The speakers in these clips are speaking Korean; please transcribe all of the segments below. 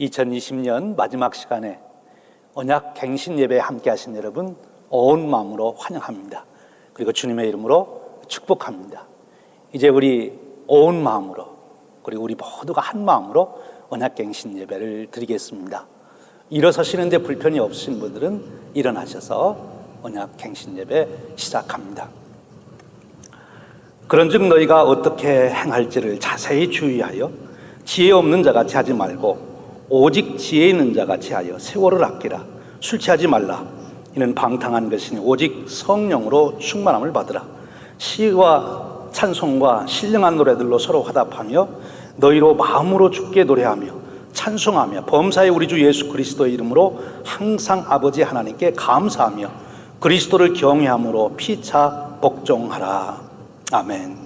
2020년 마지막 시간에 언약 갱신 예배에 함께 하신 여러분 온 마음으로 환영합니다. 그리고 주님의 이름으로 축복합니다. 이제 우리 온 마음으로, 그리고 우리 모두가 한 마음으로 언약 갱신 예배를 드리겠습니다. 일어서시는데 불편이 없으신 분들은 일어나셔서 언약 갱신 예배 시작합니다. 그런즉 너희가 어떻게 행할지를 자세히 주의하여 지혜 없는 자같이 하지 말고 오직 지혜 있는 자같이 하여 세월을 아끼라. 술 취하지 말라. 이는 방탕한 것이니 오직 성령으로 충만함을 받으라. 시와 찬송과 신령한 노래들로 서로 화답하며 너희로 마음으로 주께 노래하며 찬송하며 범사에 우리 주 예수 그리스도의 이름으로 항상 아버지 하나님께 감사하며 그리스도를 경외함으로 피차 복종하라. 아멘.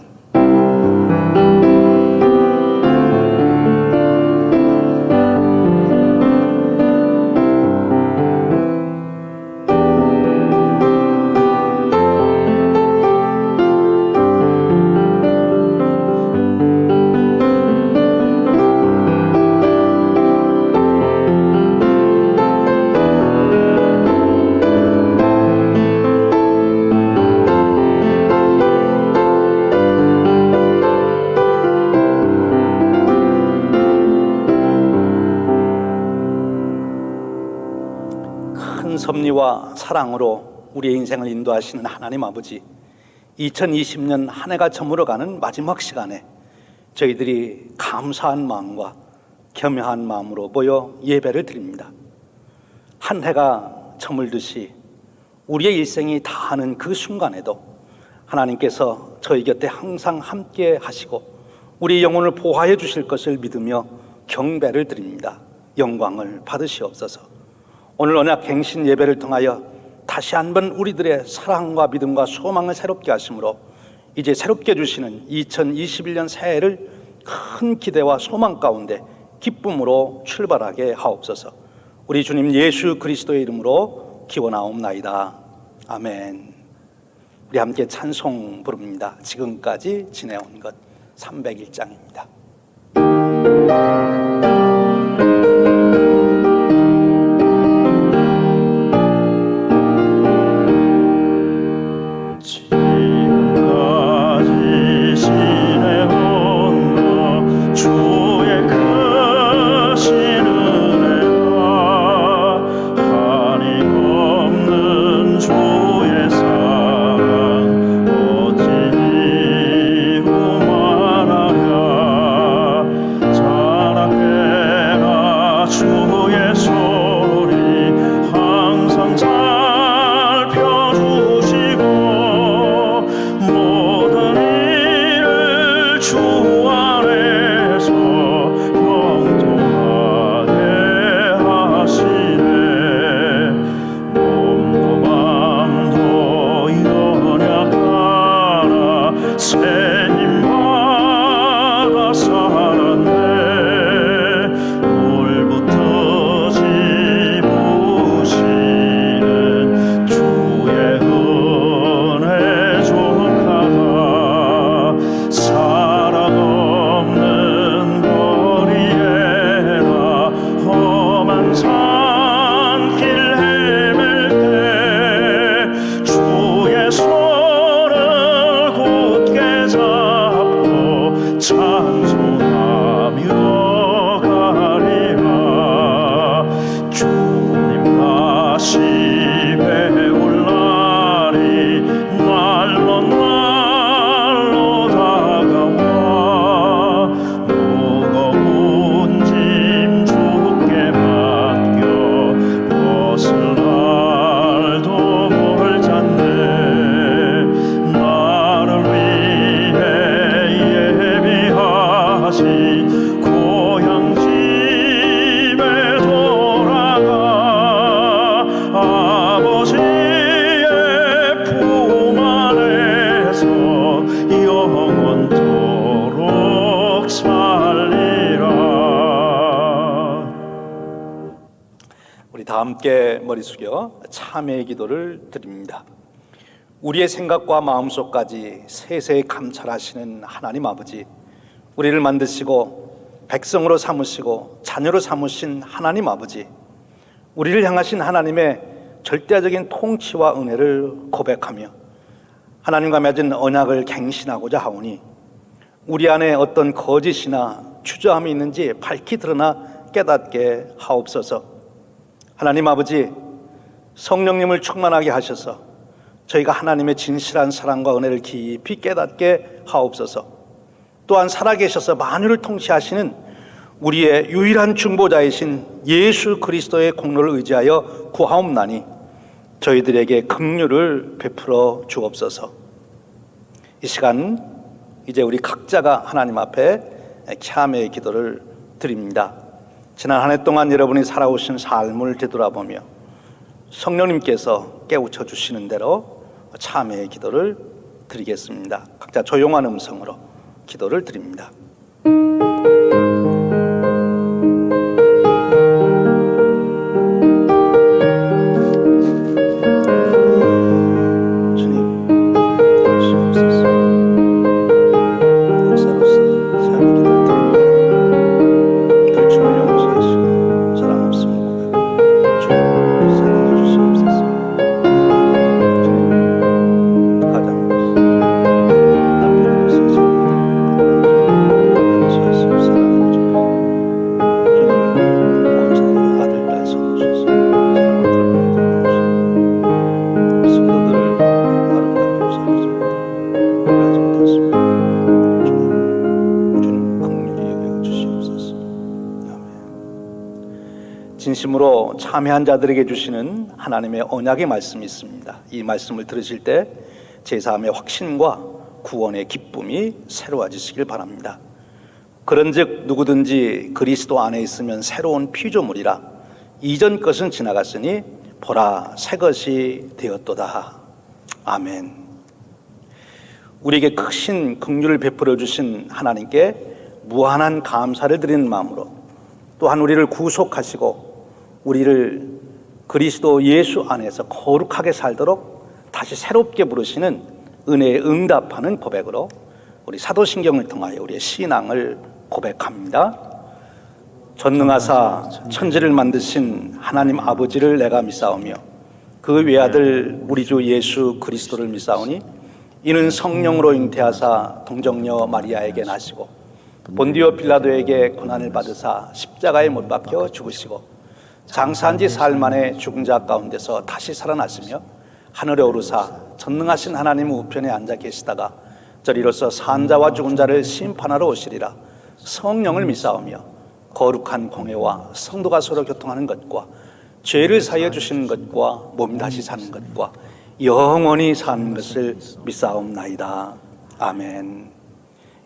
섭리와 사랑으로 우리의 인생을 인도하시는 하나님 아버지, 2020년 한 해가 저물어가는 마지막 시간에 저희들이 감사한 마음과 겸허한 마음으로 모여 예배를 드립니다. 한 해가 저물듯이 우리의 일생이 다하는 그 순간에도 하나님께서 저희 곁에 항상 함께 하시고 우리 영혼을 보호해 주실 것을 믿으며 경배를 드립니다. 영광을 받으시옵소서. 오늘 언약 갱신 예배를 통하여 다시 한번 우리들의 사랑과 믿음과 소망을 새롭게 하심으로 이제 새롭게 주시는 2021년 새해를 큰 기대와 소망 가운데 기쁨으로 출발하게 하옵소서. 우리 주님 예수 그리스도의 이름으로 기원하옵나이다. 아멘. 우리 함께 찬송 부릅니다. 지금까지 지내온 것 301장입니다. 다 함께 머리 숙여 참회의 기도를 드립니다. 우리의 생각과 마음속까지 세세히 감찰하시는 하나님 아버지, 우리를 만드시고 백성으로 삼으시고 자녀로 삼으신 하나님 아버지, 우리를 향하신 하나님의 절대적인 통치와 은혜를 고백하며 하나님과 맺은 언약을 갱신하고자 하오니 우리 안에 어떤 거짓이나 주저함이 있는지 밝히 드러나 깨닫게 하옵소서. 하나님 아버지, 성령님을 충만하게 하셔서 저희가 하나님의 진실한 사랑과 은혜를 깊이 깨닫게 하옵소서. 또한 살아계셔서 만유를 통치하시는 우리의 유일한 중보자이신 예수 그리스도의 공로를 의지하여 구하옵나니 저희들에게 긍휼을 베풀어 주옵소서. 이 시간 이제 우리 각자가 하나님 앞에 참회의 기도를 드립니다. 지난 한 해 동안 여러분이 살아오신 삶을 되돌아보며 성령님께서 깨우쳐 주시는 대로 참회의 기도를 드리겠습니다. 각자 조용한 음성으로 기도를 드립니다. 진심으로 참회한 자들에게 주시는 하나님의 언약의 말씀이 있습니다. 이 말씀을 들으실 때 제사함의 확신과 구원의 기쁨이 새로워지시길 바랍니다. 그런즉 누구든지 그리스도 안에 있으면 새로운 피조물이라 이전 것은 지나갔으니 보라 새 것이 되었도다. 아멘. 우리에게 크신 긍휼을 베풀어 주신 하나님께 무한한 감사를 드리는 마음으로 또한 우리를 구속하시고 우리를 그리스도 예수 안에서 거룩하게 살도록 다시 새롭게 부르시는 은혜에 응답하는 고백으로 우리 사도신경을 통하여 우리의 신앙을 고백합니다. 전능하사 천지를 만드신 하나님 아버지를 내가 믿사오며 그 외아들 우리 주 예수 그리스도를 믿사오니 이는 성령으로 잉태하사 동정녀 마리아에게 나시고 본디오 빌라도에게 고난을 받으사 십자가에 못 박혀 죽으시고 장사한 지 사흘 만에 죽은 자 가운데서 다시 살아나시며 하늘에 오르사 전능하신 하나님 우편에 앉아 계시다가 저리로서 산 자와 죽은 자를 심판하러 오시리라. 성령을 믿사오며 거룩한 공회와 성도가 서로 교통하는 것과 죄를 사하여 주시는 것과 몸 다시 사는 것과 영원히 사는 것을 믿사옵나이다. 아멘.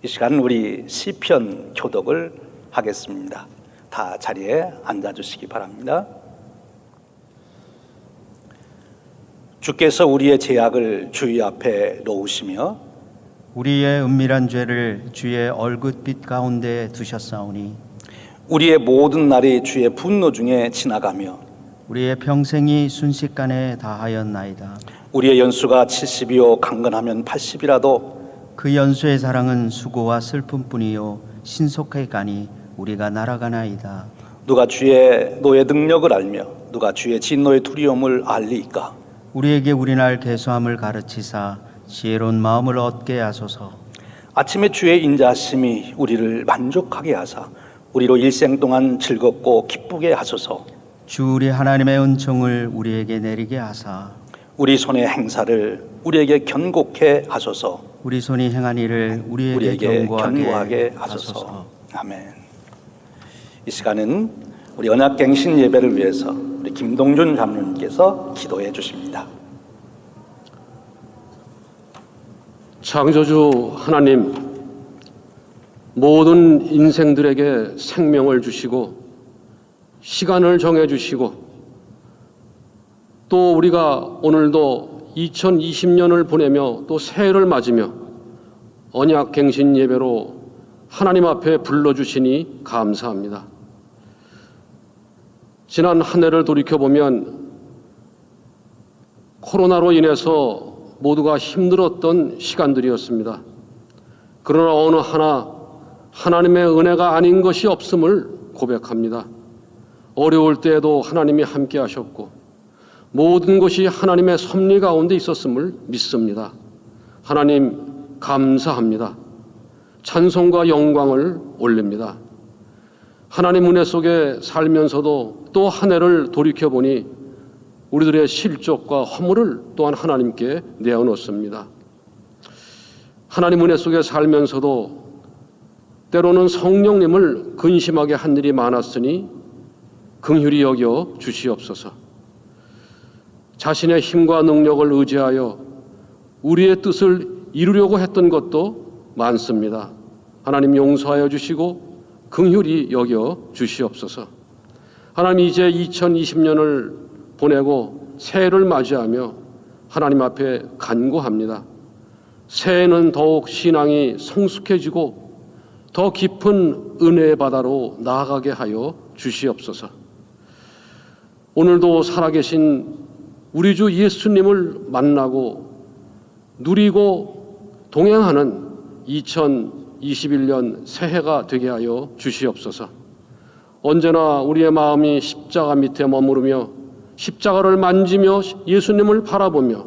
이 시간 우리 시편 교독을 하겠습니다. 다 자리에 앉아주시기 바랍니다. 주께서 우리의 죄악을 주의 앞에 놓으시며 우리의 은밀한 죄를 주의 얼굴빛 가운데 두셨사오니 우리의 모든 날이 주의 분노 중에 지나가며 우리의 평생이 순식간에 다하였나이다. 우리의 연수가 70이요 강건하면 80이라도 그 연수의 사랑은 수고와 슬픔뿐이요 신속하게 가니 우리가 날아가나이다. 누가 주의 노의 능력을 알며 누가 주의 진노의 두려움을 알리이까. 우리에게 우리날 계수함을 가르치사 지혜로운 마음을 얻게 하소서. 아침에 주의 인자하심이 우리를 만족하게 하사 우리로 일생 동안 즐겁고 기쁘게 하소서. 주 우리 하나님의 은총을 우리에게 내리게 하사 우리 손의 행사를 우리에게 견고케 하소서. 우리 손이 행한 일을 우리에게 견고하게 하소서. 아멘. 이 시간은 우리 언약갱신 예배를 위해서 우리 김동준 장로님께서 기도해 주십니다. 창조주 하나님, 모든 인생들에게 생명을 주시고 시간을 정해주시고 또 우리가 오늘도 2020년을 보내며 또 새해를 맞으며 언약갱신 예배로 하나님 앞에 불러주시니 감사합니다. 지난 한 해를 돌이켜보면 코로나로 인해서 모두가 힘들었던 시간들이었습니다. 그러나 어느 하나 하나님의 은혜가 아닌 것이 없음을 고백합니다. 어려울 때에도 하나님이 함께 하셨고 모든 것이 하나님의 섭리 가운데 있었음을 믿습니다. 하나님 감사합니다. 찬송과 영광을 올립니다. 하나님 은혜 속에 살면서도 또 한 해를 돌이켜보니 우리들의 실족과 허물을 또한 하나님께 내어놓습니다. 하나님 은혜 속에 살면서도 때로는 성령님을 근심하게 한 일이 많았으니 긍휼히 여겨 주시옵소서. 자신의 힘과 능력을 의지하여 우리의 뜻을 이루려고 했던 것도 많습니다. 하나님 용서하여 주시고 긍휼히 여겨 주시옵소서. 하나님 이제 2020년을 보내고 새해를 맞이하며 하나님 앞에 간구합니다. 새해는 더욱 신앙이 성숙해지고 더 깊은 은혜의 바다로 나아가게 하여 주시옵소서. 오늘도 살아계신 우리 주 예수님을 만나고 누리고 동행하는 2021년 새해가 되게 하여 주시옵소서. 언제나 우리의 마음이 십자가 밑에 머무르며 십자가를 만지며 예수님을 바라보며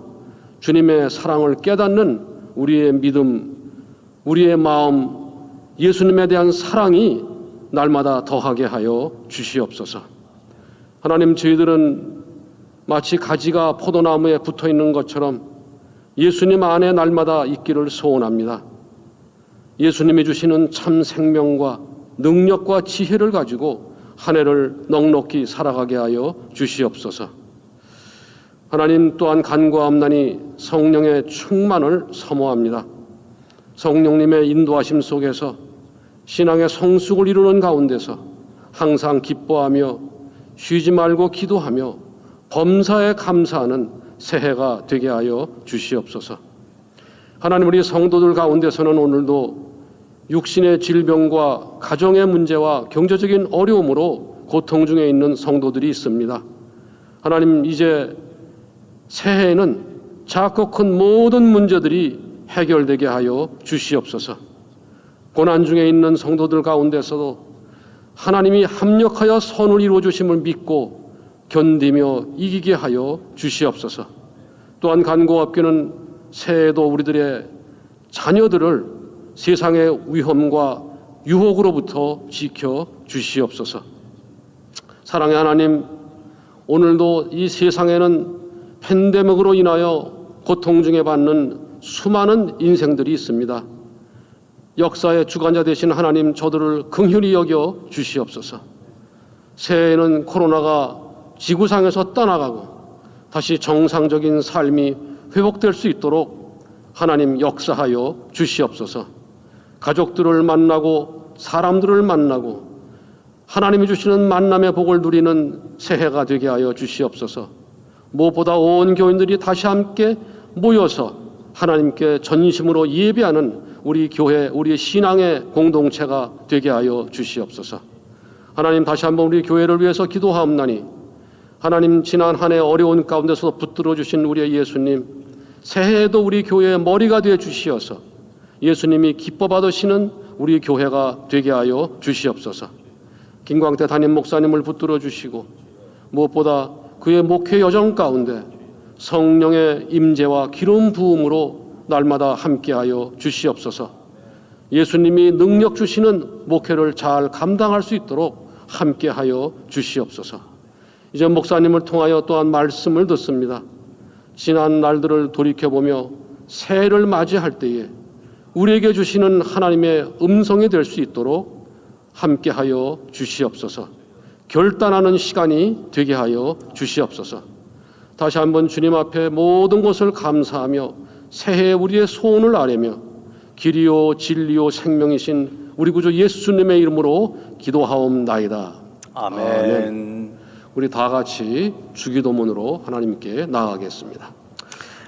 주님의 사랑을 깨닫는 우리의 믿음, 우리의 마음, 예수님에 대한 사랑이 날마다 더하게 하여 주시옵소서. 하나님, 저희들은 마치 가지가 포도나무에 붙어 있는 것처럼 예수님 안에 날마다 있기를 소원합니다. 예수님이 주시는 참 생명과 능력과 지혜를 가지고 한 해를 넉넉히 살아가게 하여 주시옵소서. 하나님, 또한 간구함나니 성령의 충만을 사모합니다. 성령님의 인도하심 속에서 신앙의 성숙을 이루는 가운데서 항상 기뻐하며 쉬지 말고 기도하며 범사에 감사하는 새해가 되게 하여 주시옵소서. 하나님, 우리 성도들 가운데서는 오늘도 육신의 질병과 가정의 문제와 경제적인 어려움으로 고통 중에 있는 성도들이 있습니다. 하나님, 이제 새해에는 작고 큰 모든 문제들이 해결되게 하여 주시옵소서. 고난 중에 있는 성도들 가운데서도 하나님이 합력하여 선을 이루어 주심을 믿고 견디며 이기게 하여 주시옵소서. 또한 간구하옵기는 새해에도 우리들의 자녀들을 세상의 위험과 유혹으로부터 지켜 주시옵소서. 사랑의 하나님, 오늘도 이 세상에는 팬데믹으로 인하여 고통 중에 받는 수많은 인생들이 있습니다. 역사의 주관자 되신 하나님, 저들을 긍휼히 여겨 주시옵소서. 새해에는 코로나가 지구상에서 떠나가고 다시 정상적인 삶이 회복될 수 있도록 하나님 역사하여 주시옵소서. 가족들을 만나고 사람들을 만나고 하나님이 주시는 만남의 복을 누리는 새해가 되게 하여 주시옵소서. 무엇보다 온 교인들이 다시 함께 모여서 하나님께 전심으로 예배하는 우리 교회, 우리 신앙의 공동체가 되게 하여 주시옵소서. 하나님, 다시 한번 우리 교회를 위해서 기도하옵나니 하나님, 지난 한 해 어려운 가운데서 붙들어 주신 우리의 예수님, 새해에도 우리 교회의 머리가 되어 주시어서 예수님이 기뻐 받으시는 우리 교회가 되게 하여 주시옵소서. 김광태 담임 목사님을 붙들어 주시고 무엇보다 그의 목회 여정 가운데 성령의 임재와 기름 부음으로 날마다 함께하여 주시옵소서. 예수님이 능력 주시는 목회를 잘 감당할 수 있도록 함께하여 주시옵소서. 이제 목사님을 통하여 또한 말씀을 듣습니다. 지난 날들을 돌이켜보며 새해를 맞이할 때에 우리에게 주시는 하나님의 음성이 될 수 있도록 함께하여 주시옵소서. 결단하는 시간이 되게 하여 주시옵소서. 다시 한번 주님 앞에 모든 것을 감사하며 새해 우리의 소원을 아뢰며 길이요 진리요 생명이신 우리 구주 예수님의 이름으로 기도하옵나이다. 아멘. 우리 다 같이 주기도문으로 하나님께 나아가겠습니다.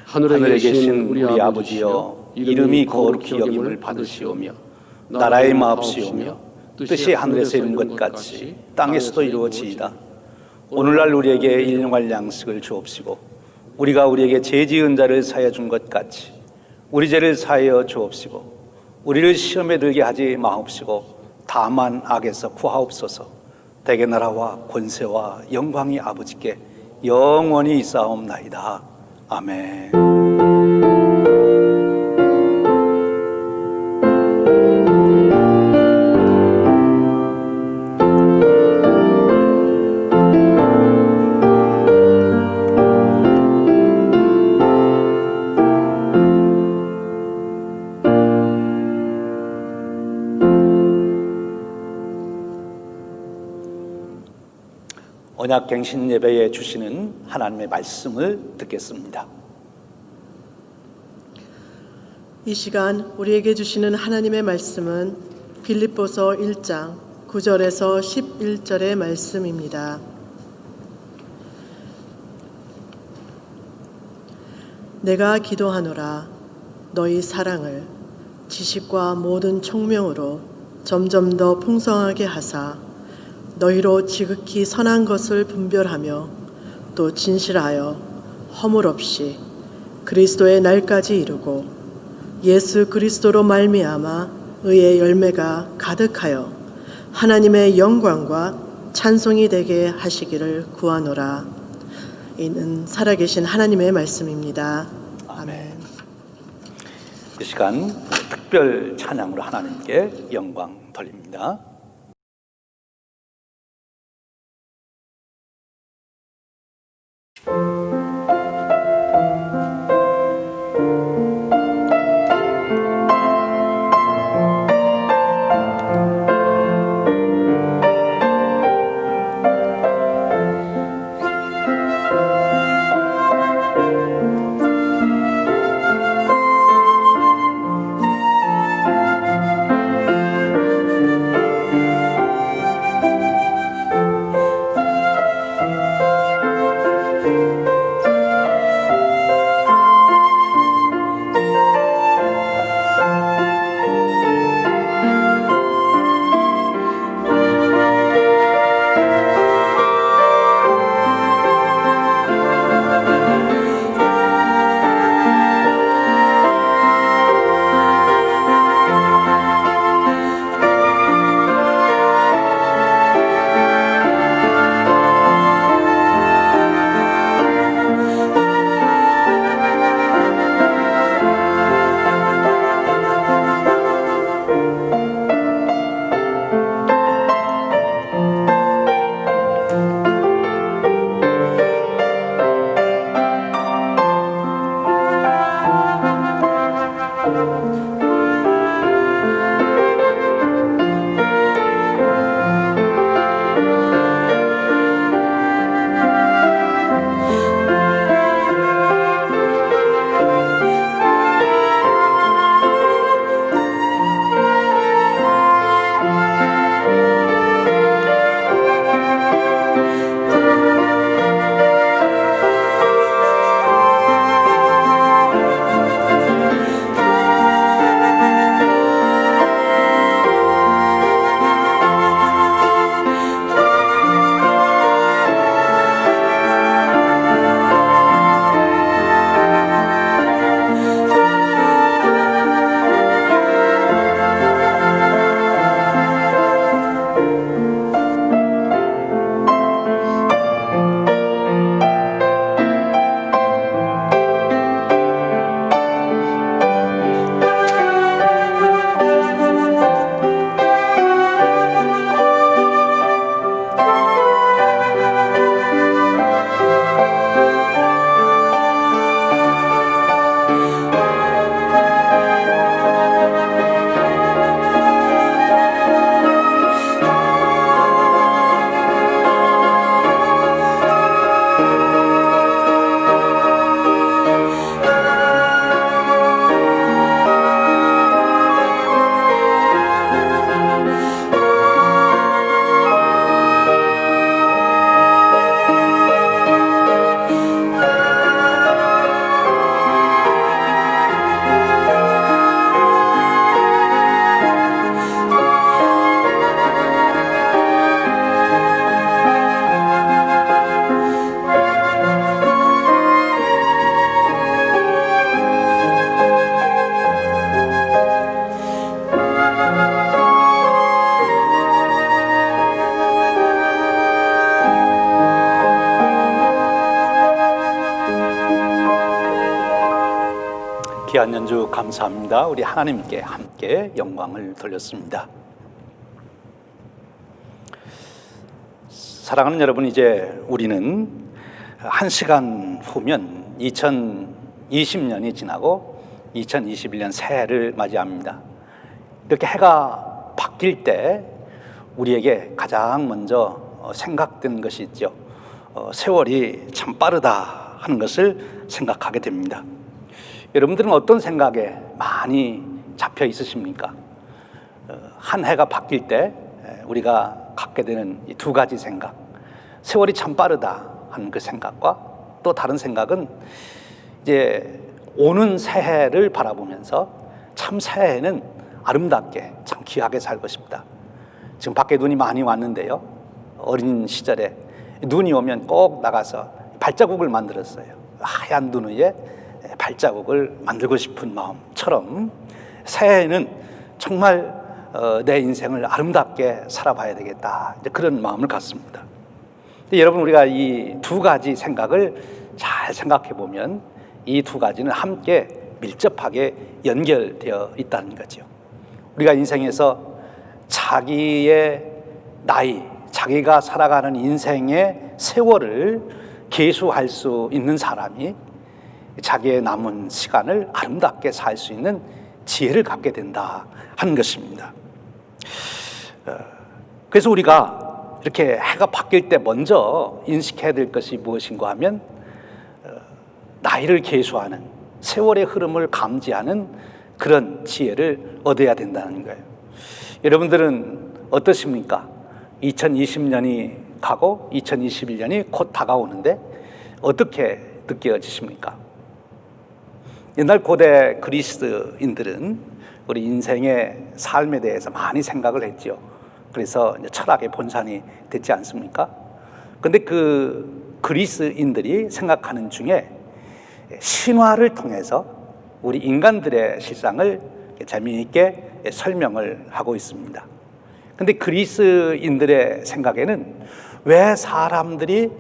하늘에 계신 우리 아버지여, 이름이 거룩히 여김을 받으시오며 나라의 마옵시오며 뜻이 하늘에서 이룬 것 같이 땅에서도 이루어지이다. 오늘날 우리에게 일용할 양식을 주옵시고 우리가 우리에게 죄 지은 자를 사하여 준 것 같이 우리 죄를 사하여 주옵시고 우리를 시험에 들게 하지 마옵시고 다만 악에서 구하옵소서. 대개 나라와 권세와 영광이 아버지께 영원히 있사옵나이다. 아멘. 언약갱신 예배에 주시는 하나님의 말씀을 듣겠습니다. 이 시간 우리에게 주시는 하나님의 말씀은 빌립보서 1장 9절에서 11절의 말씀입니다. 내가 기도하노라. 너희 사랑을 지식과 모든 총명으로 점점 더 풍성하게 하사 너희로 지극히 선한 것을 분별하며 또 진실하여 허물 없이 그리스도의 날까지 이루고 예수 그리스도로 말미암아 의의 열매가 가득하여 하나님의 영광과 찬송이 되게 하시기를 구하노라. 이는 살아계신 하나님의 말씀입니다. 아멘. 이 시간 특별 찬양으로 하나님께 영광 돌립니다. 귀한 연주 감사합니다. 우리 하나님께 함께 영광을 돌렸습니다. 사랑하는 여러분, 이제 우리는 1시간 후면 2020년이 지나고 2021년 새해를 맞이합니다. 이렇게 해가 바뀔 때 우리에게 가장 먼저 생각된 것이 있죠. 세월이 참 빠르다 하는 것을 생각하게 됩니다. 여러분들은 어떤 생각에 많이 잡혀 있으십니까? 한 해가 바뀔 때 우리가 갖게 되는 이 두 가지 생각, 세월이 참 빠르다 하는 그 생각과 또 다른 생각은 이제 오는 새해를 바라보면서 참 새해는 아름답게 참 귀하게 살고 싶다. 지금 밖에 눈이 많이 왔는데요, 어린 시절에 눈이 오면 꼭 나가서 발자국을 만들었어요. 하얀 눈 위에 발자국을 만들고 싶은 마음처럼 새해에는 정말 내 인생을 아름답게 살아봐야 되겠다, 이제 그런 마음을 갖습니다. 근데 여러분, 우리가 이 두 가지 생각을 잘 생각해 보면 이 두 가지는 함께 밀접하게 연결되어 있다는 거죠. 우리가 인생에서 자기의 나이, 자기가 살아가는 인생의 세월을 계수할 수 있는 사람이 자기의 남은 시간을 아름답게 살 수 있는 지혜를 갖게 된다 하는 것입니다. 그래서 우리가 이렇게 해가 바뀔 때 먼저 인식해야 될 것이 무엇인가 하면 나이를 계수하는, 세월의 흐름을 감지하는 그런 지혜를 얻어야 된다는 거예요. 여러분들은 어떠십니까? 2020년이 가고 2021년이 곧 다가오는데 어떻게 느껴지십니까? 옛날 고대 그리스인들은 우리 인생의 삶에 대해서 많이 생각을 했죠. 그래서 이제 철학의 본산이 됐지 않습니까? 근데 그 그리스인들이 생각하는 중에 신화를 통해서 우리 인간들의 실상을 재미있게 설명을 하고 있습니다. 근데 그리스인들의 생각에는 왜 사람들이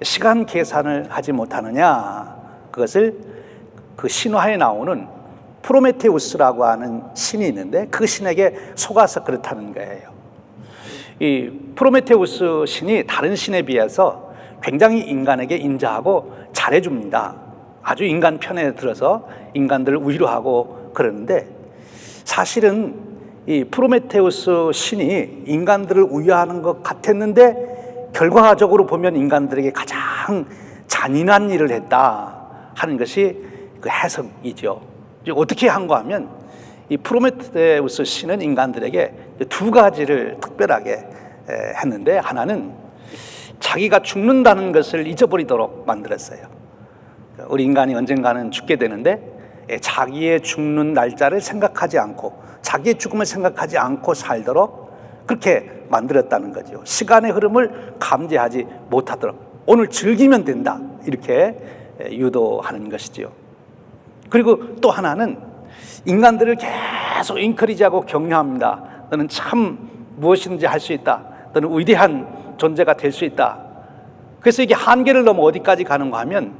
시간 계산을 하지 못하느냐, 그것을 그 신화에 나오는 프로메테우스라고 하는 신이 있는데 그 신에게 속아서 그렇다는 거예요. 이 프로메테우스 신이 다른 신에 비해서 굉장히 인간에게 인자하고 잘해줍니다. 아주 인간 편에 들어서 인간들을 위로하고 그러는데, 사실은 이 프로메테우스 신이 인간들을 위로하는 것 같았는데 결과적으로 보면 인간들에게 가장 잔인한 일을 했다 하는 것이 그 해석이죠. 어떻게 한가 하면 이 프로메테우스 신은 인간들에게 두 가지를 특별하게 했는데, 하나는 자기가 죽는다는 것을 잊어버리도록 만들었어요. 우리 인간이 언젠가는 죽게 되는데 자기의 죽는 날짜를 생각하지 않고, 자기의 죽음을 생각하지 않고 살도록 그렇게 만들었다는 거죠. 시간의 흐름을 감지하지 못하도록, 오늘 즐기면 된다, 이렇게 유도하는 것이죠. 그리고 또 하나는 인간들을 계속 인커리지하고 격려합니다. 너는 참 무엇이든지 할 수 있다. 너는 위대한 존재가 될 수 있다. 그래서 이게 한계를 넘어 어디까지 가는가 하면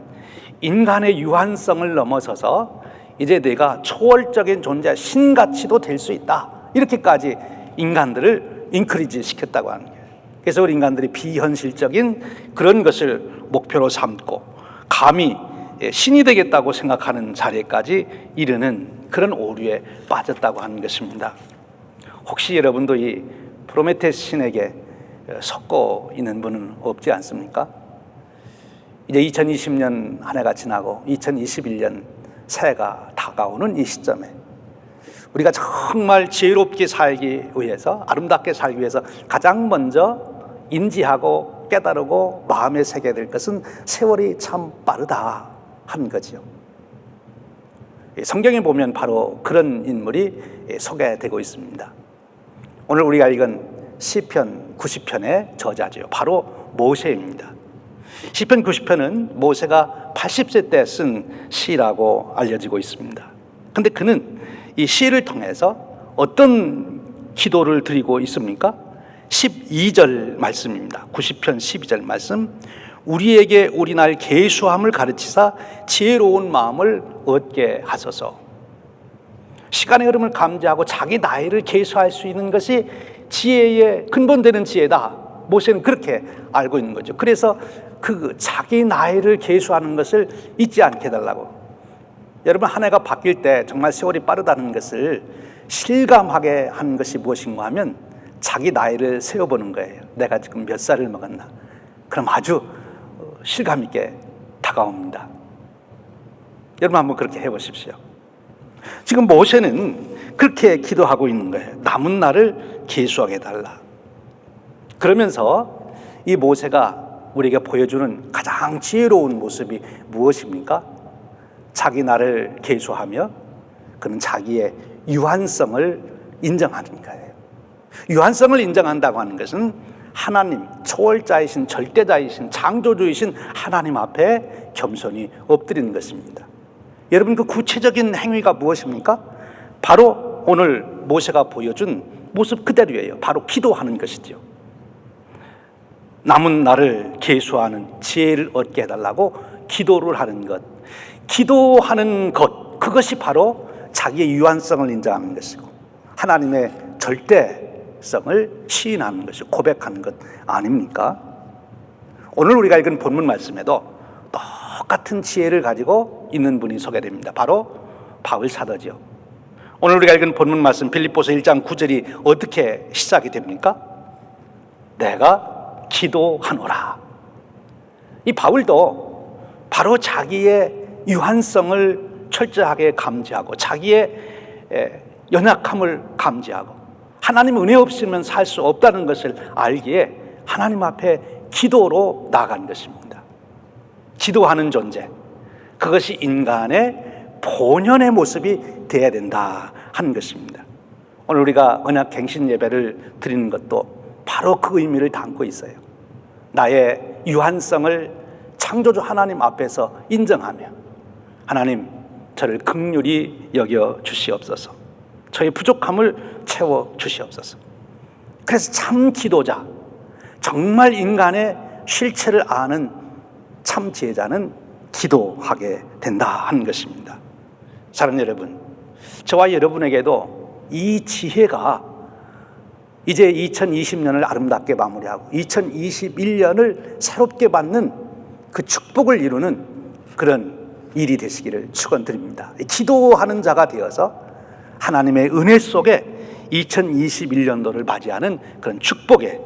인간의 유한성을 넘어서서 이제 내가 초월적인 존재, 신가치도 될 수 있다, 이렇게까지 인간들을 인커리지 시켰다고 하는 거예요. 그래서 우리 인간들이 비현실적인 그런 것을 목표로 삼고 감히 신이 되겠다고 생각하는 자리까지 이르는 그런 오류에 빠졌다고 하는 것입니다. 혹시 여러분도 이 프로메테우스 신에게 속고 있는 분은 없지 않습니까? 이제 2020년 한 해가 지나고 2021년 새해가 다가오는 이 시점에 우리가 정말 지혜롭게 살기 위해서, 아름답게 살기 위해서 가장 먼저 인지하고 깨달고 마음에 새겨야 될 것은 세월이 참 빠르다 하는 거죠. 성경에 보면 바로 그런 인물이 소개되고 있습니다. 오늘 우리가 읽은 시편 90편의 저자죠. 바로 모세입니다. 시편 90편은 모세가 80세 때 쓴 시라고 알려지고 있습니다. 근데 그는 이 시를 통해서 어떤 기도를 드리고 있습니까? 12절 말씀입니다. 90편 12절 말씀. 우리에게 우리 날 계수함을 가르치사 지혜로운 마음을 얻게 하소서. 시간의 흐름을 감지하고 자기 나이를 계수할 수 있는 것이 지혜의 근본되는 지혜다. 모세는 그렇게 알고 있는 거죠. 그래서 그 자기 나이를 계수하는 것을 잊지 않게 해달라고. 여러분, 한 해가 바뀔 때 정말 세월이 빠르다는 것을 실감하게 하는 것이 무엇인가 하면 자기 나이를 세어보는 거예요. 내가 지금 몇 살을 먹었나. 그럼 아주 실감 있게 다가옵니다. 여러분 한번 그렇게 해보십시오. 지금 모세는 그렇게 기도하고 있는 거예요. 남은 날을 계수하게 해달라. 그러면서 이 모세가 우리에게 보여주는 가장 지혜로운 모습이 무엇입니까? 자기 나를 계수하며 그는 자기의 유한성을 인정하는 거예요. 유한성을 인정한다고 하는 것은 하나님, 초월자이신 절대자이신 창조주이신 하나님 앞에 겸손히 엎드리는 것입니다. 여러분, 그 구체적인 행위가 무엇입니까? 바로 오늘 모세가 보여준 모습 그대로예요. 바로 기도하는 것이죠. 남은 날을 계수하는 지혜를 얻게 해달라고 기도를 하는 것. 기도하는 것, 그것이 바로 자기의 유한성을 인정하는 것이고 하나님의 절대성을 시인하는 것이고 고백하는 것 아닙니까? 오늘 우리가 읽은 본문 말씀에도 똑같은 지혜를 가지고 있는 분이 소개됩니다. 바로 바울 사도죠. 오늘 우리가 읽은 본문 말씀 빌립보서 1장 9절이 어떻게 시작이 됩니까? 내가 기도하노라. 이 바울도 바로 자기의 유한성을 철저하게 감지하고 자기의 연약함을 감지하고 하나님 은혜 없으면 살 수 없다는 것을 알기에 하나님 앞에 기도로 나아간 것입니다. 기도하는 존재, 그것이 인간의 본연의 모습이 되어야 된다 하는 것입니다. 오늘 우리가 언약 갱신 예배를 드리는 것도 바로 그 의미를 담고 있어요. 나의 유한성을 창조주 하나님 앞에서 인정하며 하나님, 저를 긍휼히 여겨 주시옵소서. 저의 부족함을 채워 주시옵소서. 그래서 참 기도자, 정말 인간의 실체를 아는 참 지혜자는 기도하게 된다 하는 것입니다. 사랑하는 여러분, 저와 여러분에게도 이 지혜가 이제 2020년을 아름답게 마무리하고 2021년을 새롭게 받는 그 축복을 이루는 그런 일이 되시기를 축원드립니다. 기도하는 자가 되어서 하나님의 은혜 속에 2021년도를 맞이하는 그런 축복의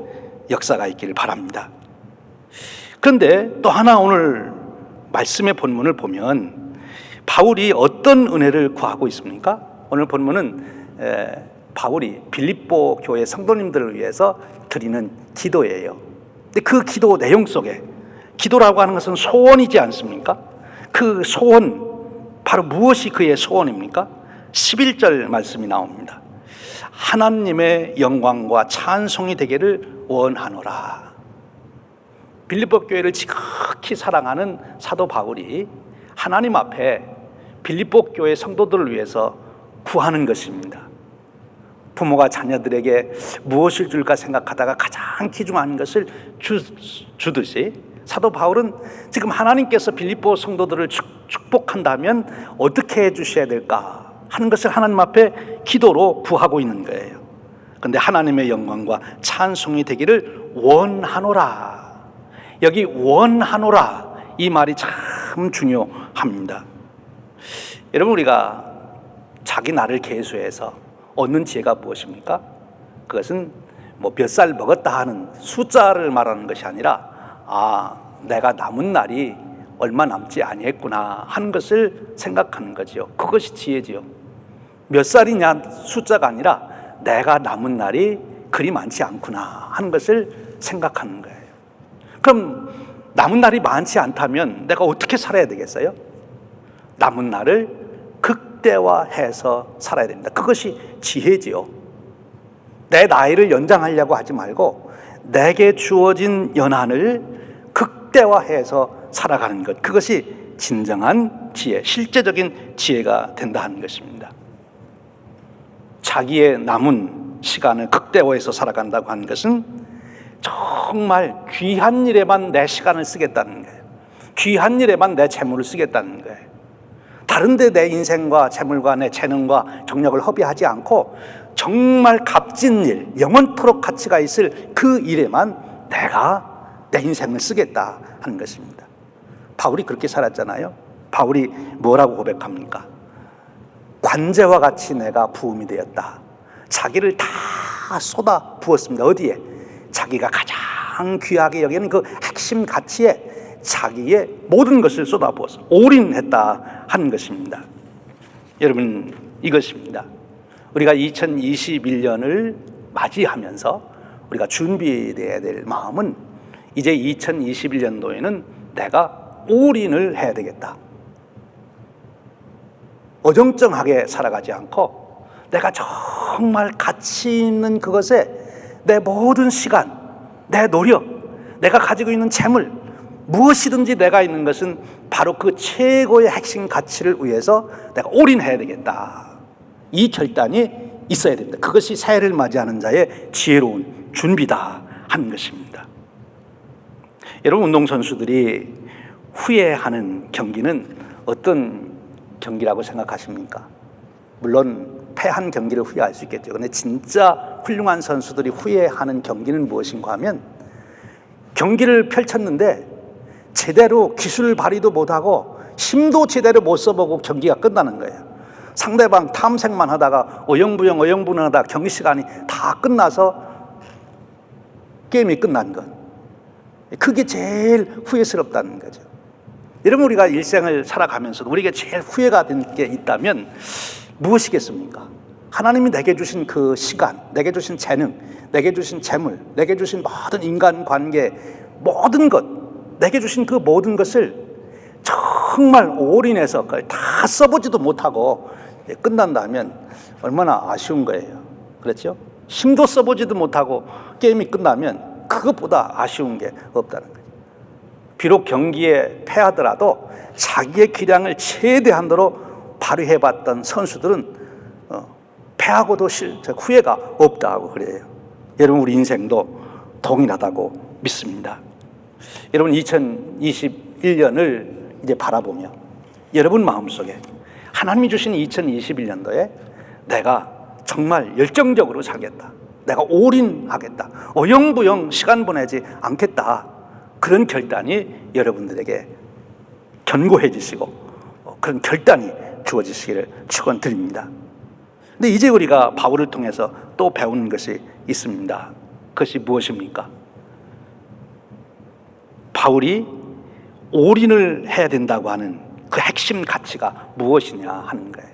역사가 있기를 바랍니다. 그런데 또 하나 오늘 말씀의 본문을 보면 바울이 어떤 은혜를 구하고 있습니까? 오늘 본문은 바울이 빌립보 교회 성도님들을 위해서 드리는 기도예요. 근데 그 기도 내용 속에 기도라고 하는 것은 소원이지 않습니까? 그 소원, 바로 무엇이 그의 소원입니까? 11절 말씀이 나옵니다. 하나님의 영광과 찬송이 되기를 원하노라. 빌립보 교회를 지극히 사랑하는 사도 바울이 하나님 앞에 빌립보 교회 성도들을 위해서 구하는 것입니다. 부모가 자녀들에게 무엇을 줄까 생각하다가 가장 귀중한 것을 주듯이 사도 바울은 지금 하나님께서 빌립보 성도들을 축복한다면 어떻게 해주셔야 될까 하는 것을 하나님 앞에 기도로 구하고 있는 거예요. 그런데 하나님의 영광과 찬송이 되기를 원하노라. 여기 원하노라, 이 말이 참 중요합니다. 여러분, 우리가 자기 나를 계수해서 얻는 지혜가 무엇입니까? 그것은 뭐 몇 살 먹었다 하는 숫자를 말하는 것이 아니라 내가 남은 날이 얼마 남지 아니했구나 하는 것을 생각하는 거지요. 그것이 지혜지요. 몇 살이냐 숫자가 아니라 내가 남은 날이 그리 많지 않구나 하는 것을 생각하는 거예요. 그럼 남은 날이 많지 않다면 내가 어떻게 살아야 되겠어요? 남은 날을 극대화해서 살아야 됩니다. 그것이 지혜지요. 내 나이를 연장하려고 하지 말고 내게 주어진 연한을 극대화해서 살아가는 것, 그것이 진정한 지혜, 실제적인 지혜가 된다 하는 것입니다. 자기의 남은 시간을 극대화해서 살아간다고 하는 것은 정말 귀한 일에만 내 시간을 쓰겠다는 거예요. 귀한 일에만 내 재물을 쓰겠다는 거예요. 다른데 내 인생과 재물과 내 재능과 정력을 허비하지 않고 정말 값진 일, 영원토록 가치가 있을 그 일에만 내가 내 인생을 쓰겠다 하는 것입니다. 바울이 그렇게 살았잖아요. 바울이 뭐라고 고백합니까? 관제와 같이 내가 부음이 되었다. 자기를 다 쏟아 부었습니다. 어디에? 자기가 가장 귀하게 여기는 그 핵심 가치에 자기의 모든 것을 쏟아 부어서 올인했다 하는 것입니다. 여러분, 이것입니다. 우리가 2021년을 맞이하면서 우리가 준비되어야 될 마음은 이제 2021년도에는 내가 올인을 해야 되겠다. 어정쩡하게 살아가지 않고 내가 정말 가치 있는 그것에 내 모든 시간, 내 노력, 내가 가지고 있는 재물, 무엇이든지 내가 있는 것은 바로 그 최고의 핵심 가치를 위해서 내가 올인해야 되겠다. 이 결단이 있어야 됩니다. 그것이 새해를 맞이하는 자의 지혜로운 준비다 하는 것입니다. 여러분, 운동선수들이 후회하는 경기는 어떤 경기라고 생각하십니까? 물론 패한 경기를 후회할 수 있겠죠. 그런데 진짜 훌륭한 선수들이 후회하는 경기는 무엇인가 하면 경기를 펼쳤는데 제대로 기술 발휘도 못하고 힘도 제대로 못 써보고 경기가 끝나는 거예요. 상대방 탐색만 하다가 어영부영하다 경기 시간이 다 끝나서 게임이 끝난 것. 그게 제일 후회스럽다는 거죠. 여러분, 우리가 일생을 살아가면서도 우리에게 제일 후회가 된 게 있다면 무엇이겠습니까? 하나님이 내게 주신 그 시간, 내게 주신 재능, 내게 주신 재물, 내게 주신 모든 인간관계, 모든 것, 내게 주신 그 모든 것을 정말 올인해서 그걸 다 써보지도 못하고 끝난다면 얼마나 아쉬운 거예요. 그렇죠? 힘도 써보지도 못하고 게임이 끝나면 그것보다 아쉬운 게 없다는 거죠. 비록 경기에 패하더라도 자기의 기량을 최대한으로 발휘해봤던 선수들은 패하고도 후회가 없다고 그래요. 여러분, 우리 인생도 동일하다고 믿습니다. 여러분, 2021년을 이제 바라보며 여러분 마음속에 하나님이 주신 2021년도에 내가 정말 열정적으로 살겠다, 내가 올인하겠다, 어영부영 시간 보내지 않겠다, 그런 결단이 여러분들에게 견고해지시고 그런 결단이 주어지시기를 축원드립니다. 근데 이제 우리가 바울을 통해서 또 배우는 것이 있습니다. 그것이 무엇입니까? 바울이 올인을 해야 된다고 하는 그 핵심 가치가 무엇이냐 하는 거예요.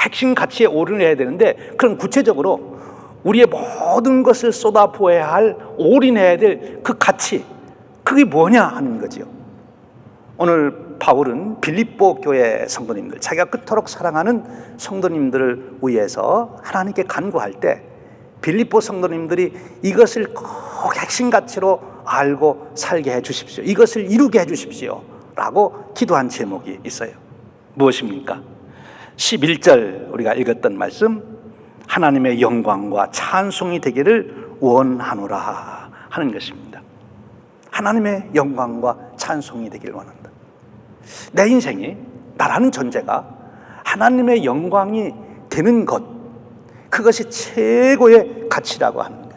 핵심 가치에 올인을 해야 되는데, 그럼 구체적으로 우리의 모든 것을 쏟아부어야 할, 올인해야 될 그 가치, 그게 뭐냐 하는 거죠. 오늘 바울은 빌립보 교회 성도님들, 자기가 그토록 사랑하는 성도님들을 위해서 하나님께 간구할 때 빌립보 성도님들이 이것을 꼭 핵심 가치로 알고 살게 해 주십시오, 이것을 이루게 해 주십시오 라고 기도한 제목이 있어요. 무엇입니까? 11절 우리가 읽었던 말씀, 하나님의 영광과 찬송이 되기를 원하노라 하는 것입니다. 하나님의 영광과 찬송이 되기를 원한다. 내 인생이, 나라는 존재가 하나님의 영광이 되는 것, 그것이 최고의 가치라고 하는 거예요.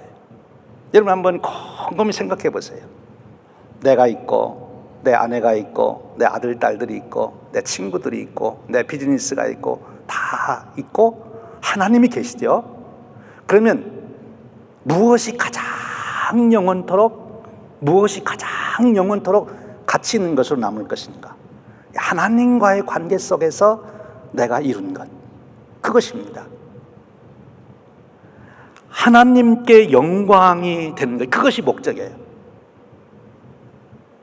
여러분, 한번 곰곰이 생각해 보세요. 내가 있고, 내 아내가 있고, 내 아들, 딸들이 있고, 내 친구들이 있고, 내 비즈니스가 있고, 다 있고 하나님이 계시죠. 그러면 무엇이 가장 영원토록 가치 있는 것으로 남을 것인가? 하나님과의 관계 속에서 내가 이룬 것, 그것입니다. 하나님께 영광이 되는 것, 그것이 목적이에요.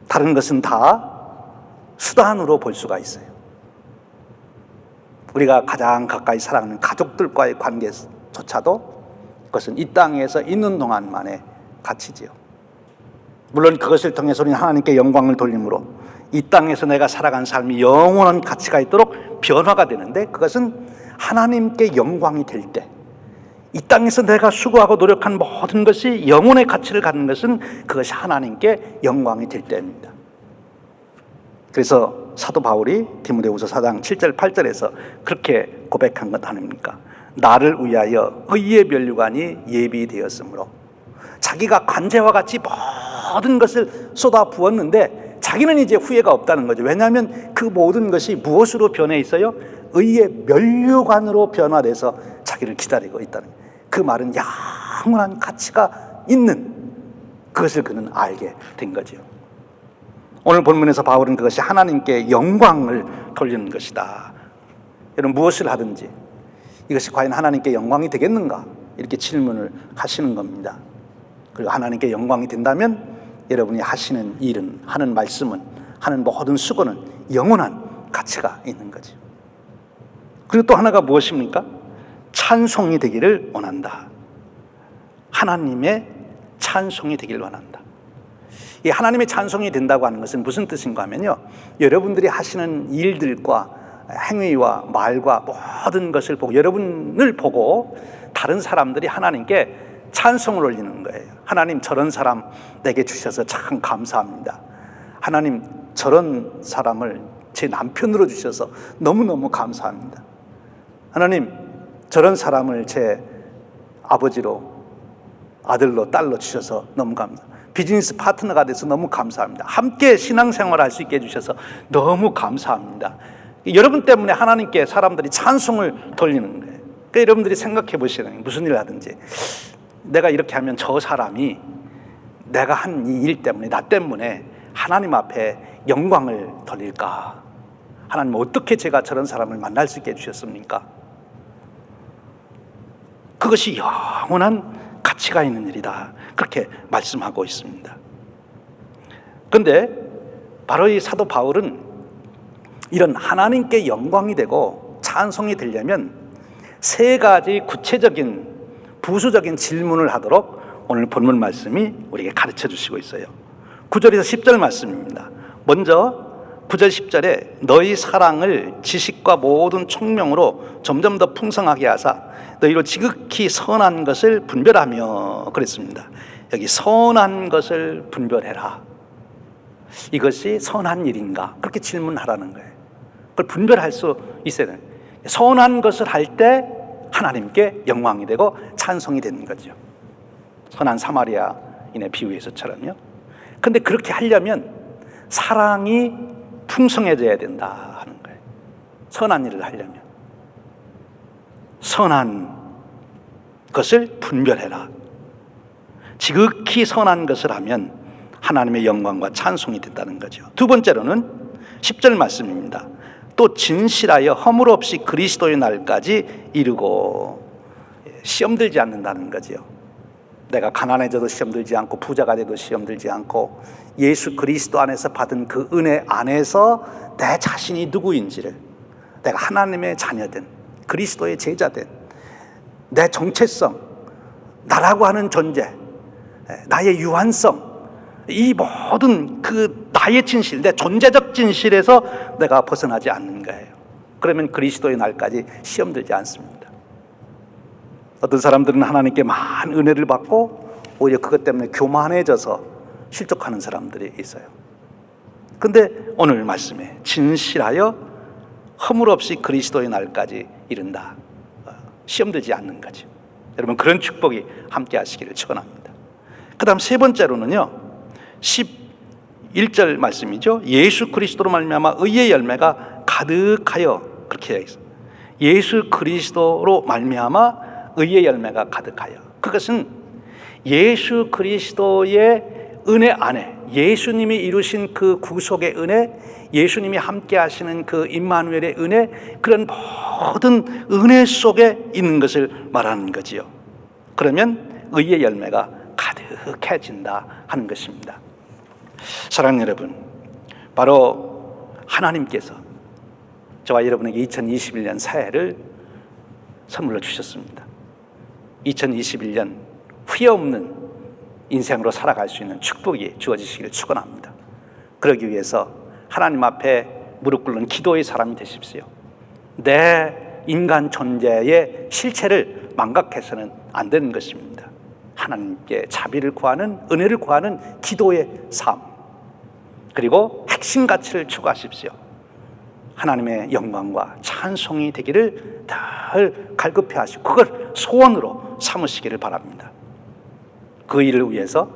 다른 것은 다 수단으로 볼 수가 있어요. 우리가 가장 가까이 사랑하는 가족들과의 관계조차도 그것은 이 땅에서 있는 동안만의 가치지요. 물론 그것을 통해서 우리는 하나님께 영광을 돌림으로 이 땅에서 내가 살아간 삶이 영원한 가치가 있도록 변화가 되는데, 그것은 하나님께 영광이 될 때, 이 땅에서 내가 수고하고 노력한 모든 것이 영혼의 가치를 갖는 것은 그것이 하나님께 영광이 될 때입니다. 그래서 사도 바울이 디모데후서 4장 7절 8절에서 그렇게 고백한 것 아닙니까? 나를 위하여 의의 면류관이 예비되었으므로. 자기가 관제와 같이 모든 것을 쏟아 부었는데 자기는 이제 후회가 없다는 거죠. 왜냐하면 그 모든 것이 무엇으로 변해 있어요? 의의 면류관으로 변화돼서 자기를 기다리고 있다는 거예요. 그 말은 영원한 가치가 있는 그것을 그는 알게 된 거죠. 오늘 본문에서 바울은 그것이 하나님께 영광을 돌리는 것이다. 여러분, 무엇을 하든지 이것이 과연 하나님께 영광이 되겠는가? 이렇게 질문을 하시는 겁니다. 그리고 하나님께 영광이 된다면 여러분이 하시는 일은, 하는 말씀은, 하는 모든 수고는 영원한 가치가 있는 거죠. 그리고 또 하나가 무엇입니까? 찬송이 되기를 원한다. 하나님의 찬송이 되기를 원한다. 이 하나님의 찬송이 된다고 하는 것은 무슨 뜻인가 하면요, 여러분들이 하시는 일들과 행위와 말과 모든 것을 보고, 여러분을 보고 다른 사람들이 하나님께 찬송을 올리는 거예요. 하나님, 저런 사람 내게 주셔서 참 감사합니다. 하나님, 저런 사람을 제 남편으로 주셔서 너무너무 감사합니다. 하나님, 저런 사람을 제 아버지로, 아들로, 딸로 주셔서 너무 감사합니다. 비즈니스 파트너가 돼서 너무 감사합니다. 함께 신앙생활을 할 수 있게 해주셔서 너무 감사합니다. 여러분 때문에 하나님께 사람들이 찬송을 돌리는 거예요. 그러니까 여러분들이 생각해 보시는, 무슨 일을 하든지 내가 이렇게 하면 저 사람이 내가 한 이 일 때문에, 나 때문에 하나님 앞에 영광을 돌릴까? 하나님, 어떻게 제가 저런 사람을 만날 수 있게 해주셨습니까? 그것이 영원한 가치가 있는 일이다. 그렇게 말씀하고 있습니다. 그런데 바로 이 사도 바울은 이런 하나님께 영광이 되고 찬송이 되려면 세 가지 구체적인 부수적인 질문을 하도록 오늘 본문 말씀이 우리에게 가르쳐 주시고 있어요. 9절에서 10절 말씀입니다. 먼저 9절 10절에 너희 사랑을 지식과 모든 총명으로 점점 더 풍성하게 하사 너희로 지극히 선한 것을 분별하며 그랬습니다. 여기 선한 것을 분별해라. 이것이 선한 일인가? 그렇게 질문하라는 거예요. 그걸 분별할 수 있어야 돼요. 선한 것을 할 때 하나님께 영광이 되고 찬송이 되는 거죠. 선한 사마리아인의 비유에서처럼요. 그런데 그렇게 하려면 사랑이 풍성해져야 된다 하는 거예요. 선한 일을 하려면 선한 것을 분별해라. 지극히 선한 것을 하면 하나님의 영광과 찬송이 된다는 거죠. 두 번째로는 10절 말씀입니다. 또 진실하여 허물 없이 그리스도의 날까지 이루고, 시험 들지 않는다는 거죠. 내가 가난해져도 시험 들지 않고 부자가 돼도 시험 들지 않고 예수 그리스도 안에서 받은 그 은혜 안에서 내 자신이 누구인지를, 내가 하나님의 자녀된, 그리스도의 제자된 내 정체성, 나라고 하는 존재, 나의 유한성, 이 모든 그 나의 진실, 내 존재적 진실에서 내가 벗어나지 않는 거예요. 그러면 그리스도의 날까지 시험 들지 않습니다. 어떤 사람들은 하나님께 많은 은혜를 받고 오히려 그것 때문에 교만해져서 실족하는 사람들이 있어요. 그런데 오늘 말씀에 진실하여 허물 없이 그리스도의 날까지 이른다. 시험 들지 않는 거죠. 여러분, 그런 축복이 함께 하시기를 축원합니다. 그 다음 세 번째로는요, 11절 말씀이죠. 예수 그리스도로 말미암아 의의 열매가 가득하여, 그렇게 되어 있어요. 예수 그리스도로 말미암아 의의 열매가 가득하여. 그것은 예수 그리스도의 은혜 안에, 예수님이 이루신 그 구속의 은혜, 예수님이 함께 하시는 그 임마누엘의 은혜, 그런 모든 은혜 속에 있는 것을 말하는 거지요. 그러면 의의 열매가 가득해진다 하는 것입니다. 사랑하는 여러분, 바로 하나님께서 저와 여러분에게 2021년 새해를 선물로 주셨습니다. 2021년 후회 없는 인생으로 살아갈 수 있는 축복이 주어지시기를 축원합니다. 그러기 위해서 하나님 앞에 무릎 꿇는 기도의 사람이 되십시오. 내 인간 존재의 실체를 망각해서는 안 되는 것입니다. 하나님께 자비를 구하는, 은혜를 구하는 기도의 삶, 그리고 핵심 가치를 추구하십시오. 하나님의 영광과 찬송이 되기를 늘 갈급해 하시고 그걸 소원으로 삼으시기를 바랍니다. 그 일을 위해서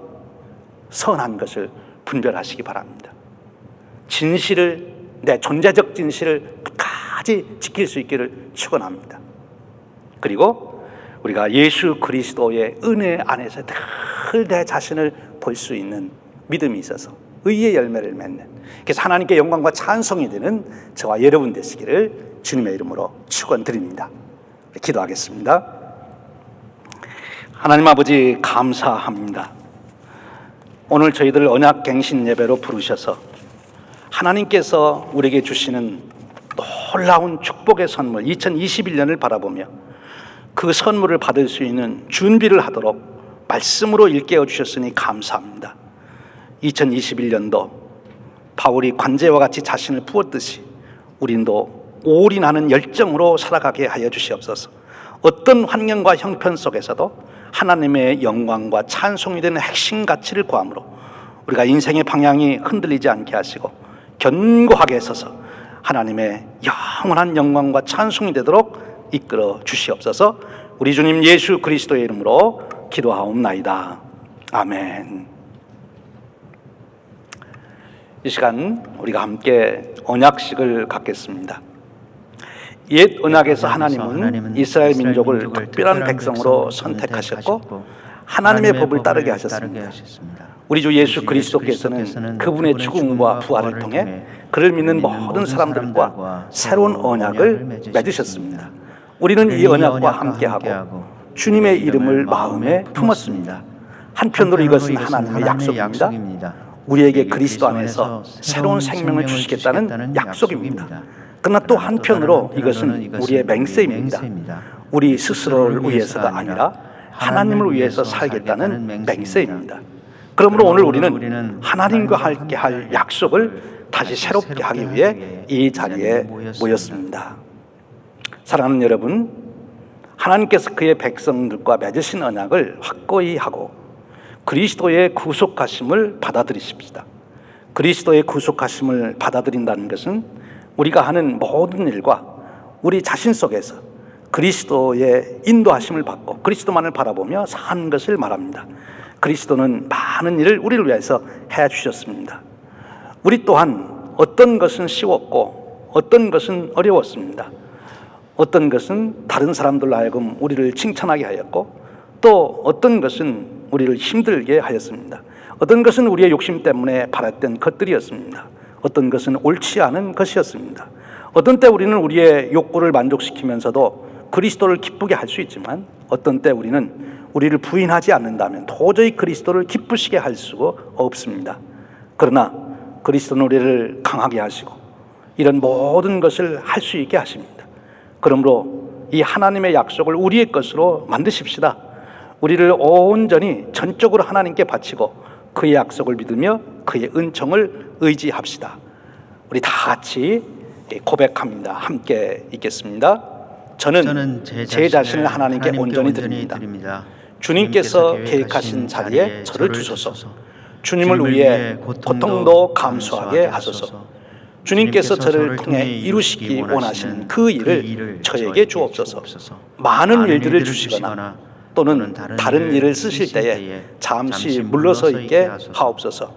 선한 것을 분별하시기 바랍니다. 진실을, 내 존재적 진실을 끝까지 지킬 수 있기를 축원합니다. 그리고 우리가 예수 그리스도의 은혜 안에서 늘 내 자신을 볼 수 있는 믿음이 있어서 의의 열매를 맺는, 그래서 하나님께 영광과 찬송이 되는 저와 여러분 되시기를 주님의 이름으로 축원드립니다. 기도하겠습니다. 하나님 아버지 감사합니다. 오늘 저희들 언약갱신 예배로 부르셔서 하나님께서 우리에게 주시는 놀라운 축복의 선물 2021년을 바라보며 그 선물을 받을 수 있는 준비를 하도록 말씀으로 일깨워 주셨으니 감사합니다. 2021년도 바울이 관제와 같이 자신을 부었듯이 우린도 올인하는 열정으로 살아가게 하여 주시옵소서. 어떤 환경과 형편 속에서도 하나님의 영광과 찬송이 되는 핵심 가치를 구함으로 우리가 인생의 방향이 흔들리지 않게 하시고 견고하게 서서 하나님의 영원한 영광과 찬송이 되도록 이끌어 주시옵소서. 우리 주님 예수 그리스도의 이름으로 기도하옵나이다. 아멘. 이 시간 우리가 함께 언약식을 갖겠습니다. 옛 언약에서 하나님은 이스라엘 민족을 특별한 백성으로 선택하셨고 하나님의 법을 따르게 하셨습니다. 우리 주 예수 그리스도께서는 그분의 죽음과 부활을 통해 그를 믿는 모든 사람들과 새로운 언약을 맺으셨습니다. 우리는 이 언약과 함께하고 주님의 이름을 마음에 품었습니다. 한편으로 이것은 하나님의 약속입니다. 우리에게 그리스도 안에서 새로운 생명을 주시겠다는 약속입니다. 그러나 또 한편으로 이것은 우리의 맹세입니다. 우리 스스로를 위해서가 아니라 하나님을 위해서 살겠다는 맹세입니다. 그러므로 오늘 우리는 하나님과 함께 할 약속을 다시 새롭게 하기 위해 이 자리에 모였습니다. 사랑하는 여러분, 하나님께서 그의 백성들과 맺으신 언약을 확고히 하고 그리스도의 구속하심을 받아들이십시다. 그리스도의 구속하심을 받아들인다는 것은 우리가 하는 모든 일과 우리 자신 속에서 그리스도의 인도하심을 받고 그리스도만을 바라보며 사는 것을 말합니다. 그리스도는 많은 일을 우리를 위해서 해주셨습니다. 우리 또한 어떤 것은 쉬웠고 어떤 것은 어려웠습니다. 어떤 것은 다른 사람들로 하여금 우리를 칭찬하게 하였고 또 어떤 것은 우리를 힘들게 하였습니다. 어떤 것은 우리의 욕심 때문에 바랐던 것들이었습니다. 어떤 것은 옳지 않은 것이었습니다. 어떤 때 우리는 우리의 욕구를 만족시키면서도 그리스도를 기쁘게 할 수 있지만 어떤 때 우리는 우리를 부인하지 않는다면 도저히 그리스도를 기쁘시게 할 수가 없습니다. 그러나 그리스도는 우리를 강하게 하시고 이런 모든 것을 할 수 있게 하십니다. 그러므로 이 하나님의 약속을 우리의 것으로 만드십시다. 우리를 온전히 전적으로 하나님께 바치고 그의 약속을 믿으며 그의 은총을 의지합시다. 우리 다 같이 고백합니다. 함께 읽겠습니다. 저는 제 자신을 하나님께 온전히 드립니다. 주님께서 계획하신 자리에 저를 두소서. 주님을 위해 고통도 감수하게 하소서. 주님께서 저를 통해 이루시기 원하시는 그 일을 저에게 주옵소서. 많은 일들을 주시거나 또는 다른 일을 쓰실 때에 잠시 물러서 있게 하옵소서.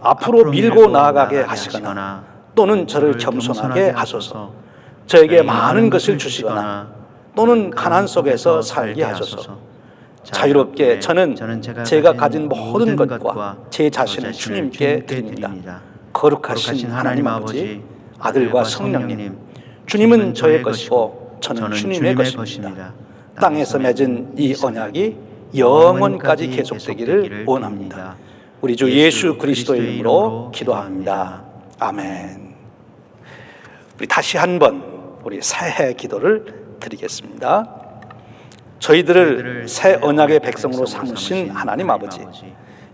앞으로 밀고 나아가게 하시거나 또는 저를 겸손하게 하소서. 저에게 많은 것을 주시거나 또는 가난 속에서 살게 하소서. 자유롭게 저는 제가 가진 모든 것과 제 자신을 주님께 드립니다. 거룩하신 하나님 아버지, 아들과 성령님, 주님은 저의 것이고 저는 주님의 것입니다. 땅에서 맺은 이 언약이 영원까지 계속되기를 원합니다. 우리 주 예수 그리스도의 이름으로 기도합니다. 아멘. 우리 다시 한번 우리 새해 기도를 드리겠습니다. 저희들을 새 언약의 백성으로 삼으신 하나님 아버지,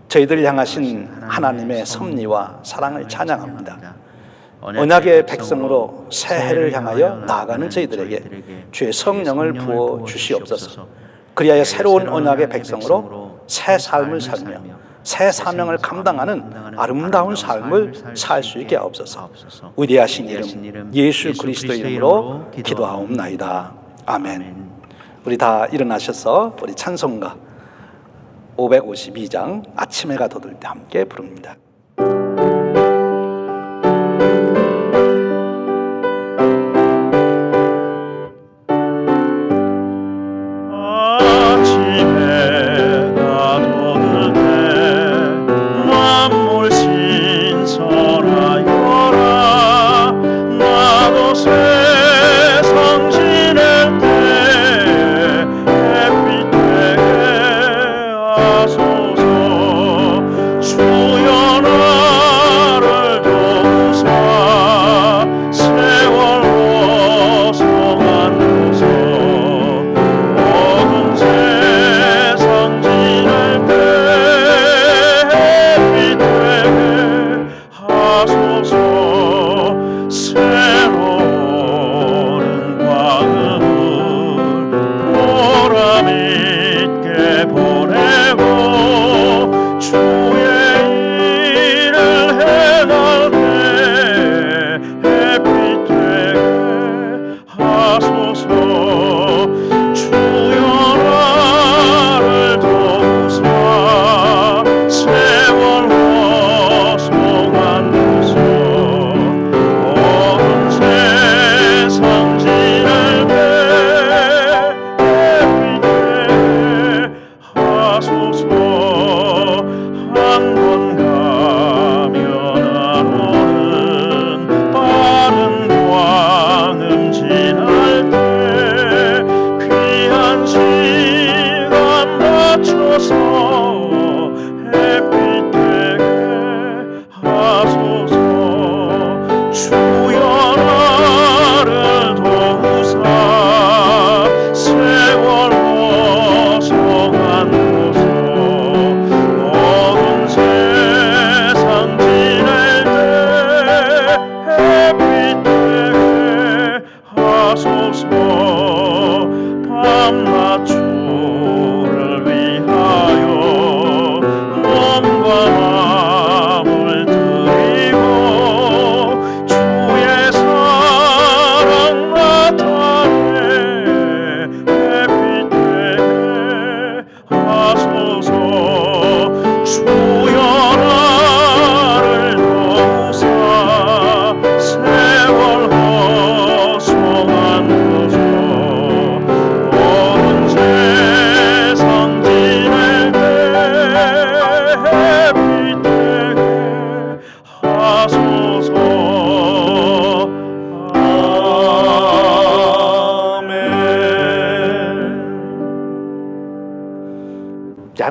저희들을 향하신 하나님의 섭리와 사랑을 찬양합니다. 언약의 백성으로 새해를 향하여 나아가는 저희들에게 주의 성령을 부어 주시옵소서. 그리하여 새로운 언약의 백성으로 새 삶을 살며 새 사명을 감당하는 아름다운 삶을 살 수 있게 하옵소서. 위대하신 이름 예수 그리스도 이름으로 기도하옵나이다. 아멘. 우리 다 일어나셔서 우리 찬송가 552장 아침 해가 돋을 때 함께 부릅니다.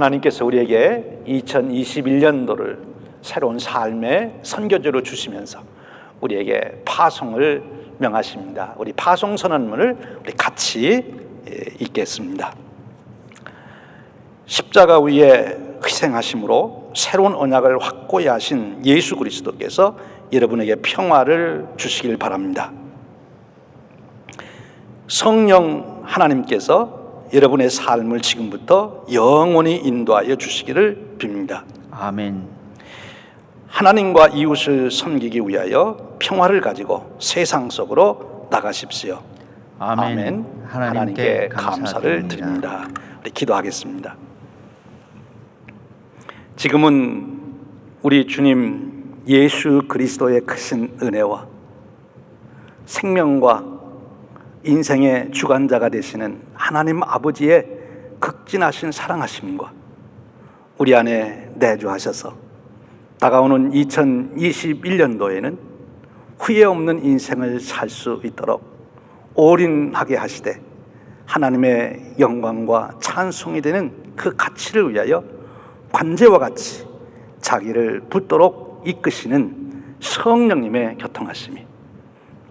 하나님께서 우리에게 2021년도를 새로운 삶의 선교지로 주시면서 우리에게 파송을 명하십니다. 우리 파송 선언문을 우리 같이 읽겠습니다. 십자가 위에 희생하심으로 새로운 언약을 확고히 하신 예수 그리스도께서 여러분에게 평화를 주시길 바랍니다. 성령 하나님께서 여러분의 삶을 지금부터 영원히 인도하여 주시기를 빕니다. 아멘. 하나님과 이웃을 섬기기 위하여 평화를 가지고 세상 속으로 나가십시오. 아멘. 하나님께 감사를 드립니다. 우리 기도하겠습니다. 지금은 우리 주님 예수 그리스도의 크신 은혜와 생명과 인생의 주관자가 되시는 하나님 아버지의 극진하신 사랑하심과 우리 안에 내주하셔서 다가오는 2021년도에는 후회 없는 인생을 살 수 있도록 올인하게 하시되 하나님의 영광과 찬송이 되는 그 가치를 위하여 관제와 같이 자기를 붙도록 이끄시는 성령님의 교통하심이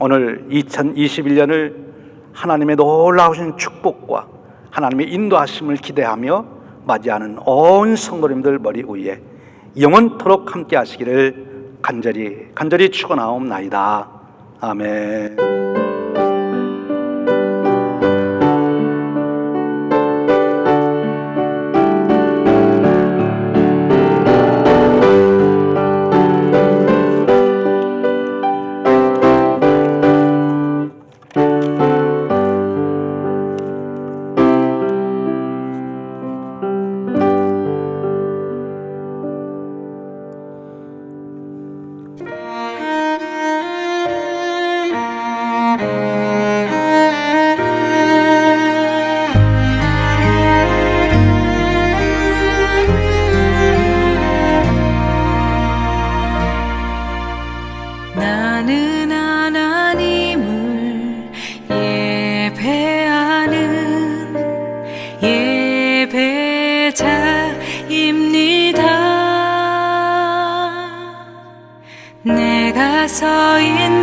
오늘 2021년을 하나님의 놀라우신 축복과 하나님의 인도하심을 기대하며 맞이하는 온 성도님들 머리 위에 영원토록 함께 하시기를 간절히 축원하옵나이다. 아멘. 서 있는